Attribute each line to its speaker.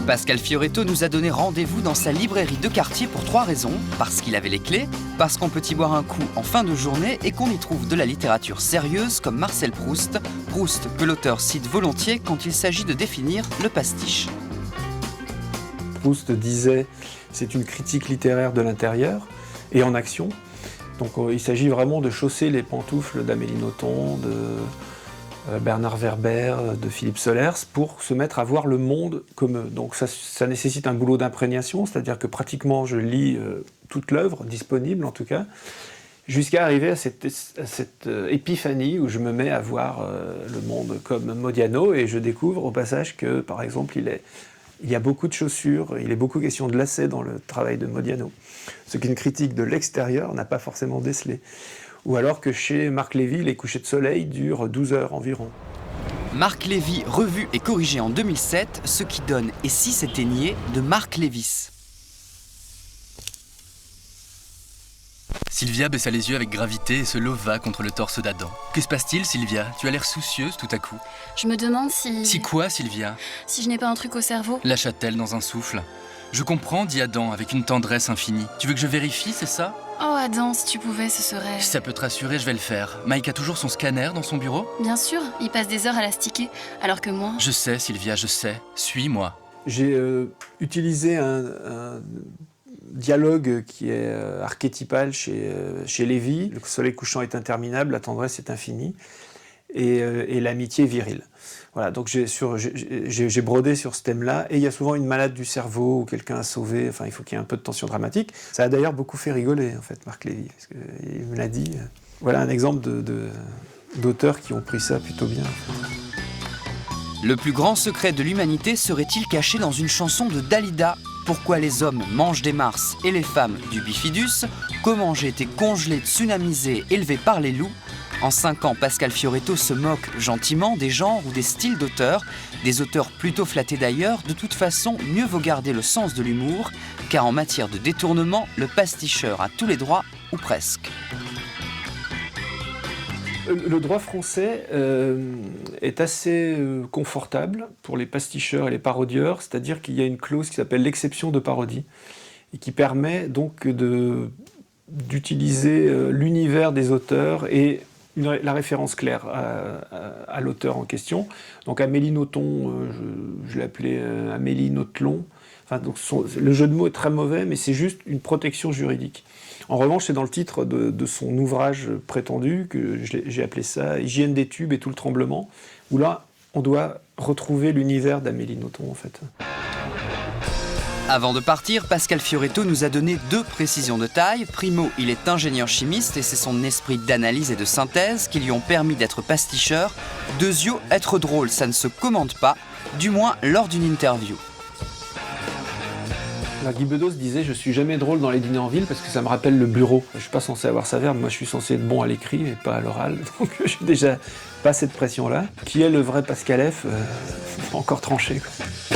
Speaker 1: Pascal Fioretto nous a donné rendez-vous dans sa librairie de quartier pour 3 raisons. Parce qu'il avait les clés, parce qu'on peut y boire un coup en fin de journée et qu'on y trouve de la littérature sérieuse comme Marcel Proust. Proust que l'auteur cite volontiers quand il s'agit de définir le pastiche.
Speaker 2: Proust disait « c'est une critique littéraire de l'intérieur et en action ». Donc il s'agit vraiment de chausser les pantoufles d'Amélie Nothomb, de Bernard Werber, de Philippe Solers, pour se mettre à voir le monde comme eux. Donc ça nécessite un boulot d'imprégnation, c'est-à-dire que pratiquement je lis toute l'œuvre, disponible en tout cas, jusqu'à arriver à cette épiphanie où je me mets à voir le monde comme Modiano, et je découvre au passage que, par exemple, il y a beaucoup de chaussures, il est beaucoup question de lacets dans le travail de Modiano, ce qu'une critique de l'extérieur n'a pas forcément décelé. Ou alors que chez Marc Lévy, les couchers de soleil durent 12 heures environ.
Speaker 1: Marc Lévy, revu et corrigé en 2007, ce qui donne « Et si c'était nié » de Marc Lévis.
Speaker 3: Sylvia baissa les yeux avec gravité et se leva contre le torse d'Adam. Que se passe-t-il, Sylvia? Tu as l'air soucieuse tout à coup.
Speaker 4: Je me demande si...
Speaker 3: Si quoi, Sylvia?
Speaker 4: Si je n'ai pas un truc au cerveau.
Speaker 3: Lâcha-t-elle dans un souffle. Je comprends, dit Adam avec une tendresse infinie. Tu veux que je vérifie, c'est ça?
Speaker 4: Oh Adam, si tu pouvais, ce serait...
Speaker 3: Si ça peut te rassurer, je vais le faire. Mike a toujours son scanner dans son bureau?
Speaker 4: Bien sûr, il passe des heures à l'astiquer, alors que moi...
Speaker 3: Je sais, Sylvia, je sais. Suis-moi.
Speaker 2: J'ai utilisé un dialogue qui est archétypal chez Lévy. Le soleil couchant est interminable, la tendresse est infinie, et l'amitié virile. Voilà, donc j'ai brodé sur ce thème-là, et il y a souvent une malade du cerveau ou quelqu'un à sauver, enfin il faut qu'il y ait un peu de tension dramatique. Ça a d'ailleurs beaucoup fait rigoler, en fait, Marc Lévy, parce qu'il me l'a dit. Voilà un exemple d'auteurs qui ont pris ça plutôt bien.
Speaker 1: Le plus grand secret de l'humanité serait-il caché dans une chanson de Dalida? Pourquoi les hommes mangent des mars et les femmes du bifidus? Comment j'ai été congelé, tsunamisé, élevé par les loups? En 5 ans, Pascal Fioretto se moque gentiment des genres ou des styles d'auteurs, des auteurs plutôt flattés d'ailleurs. De toute façon, mieux vaut garder le sens de l'humour, car en matière de détournement, le pasticheur a tous les droits, ou presque.
Speaker 2: Le droit français est assez confortable pour les pasticheurs et les parodieurs, c'est-à-dire qu'il y a une clause qui s'appelle l'exception de parodie, et qui permet donc d'utiliser l'univers des auteurs et la référence claire à l'auteur en question. Donc Amélie Nothomb, je l'appelais Amélie Nothlon. Enfin, donc le jeu de mots est très mauvais, mais c'est juste une protection juridique. En revanche, c'est dans le titre de son ouvrage prétendu, que j'ai appelé ça « Hygiène des tubes et tout le tremblement », où là, on doit retrouver l'univers d'Amélie Nothomb, en fait.
Speaker 1: Avant de partir, Pascal Fioretto nous a donné 2 précisions de taille. Primo, il est ingénieur chimiste et c'est son esprit d'analyse et de synthèse qui lui ont permis d'être pasticheur. Deuxio, être drôle, ça ne se commande pas, du moins lors d'une interview.
Speaker 2: Guy Bedos disait « Je suis jamais drôle dans les dîners en ville parce que ça me rappelle le bureau. Je suis pas censé avoir sa verbe, moi je suis censé être bon à l'écrit mais pas à l'oral. Donc j'ai déjà pas cette pression-là. Qui est le vrai Pascal F Encore tranché, quoi.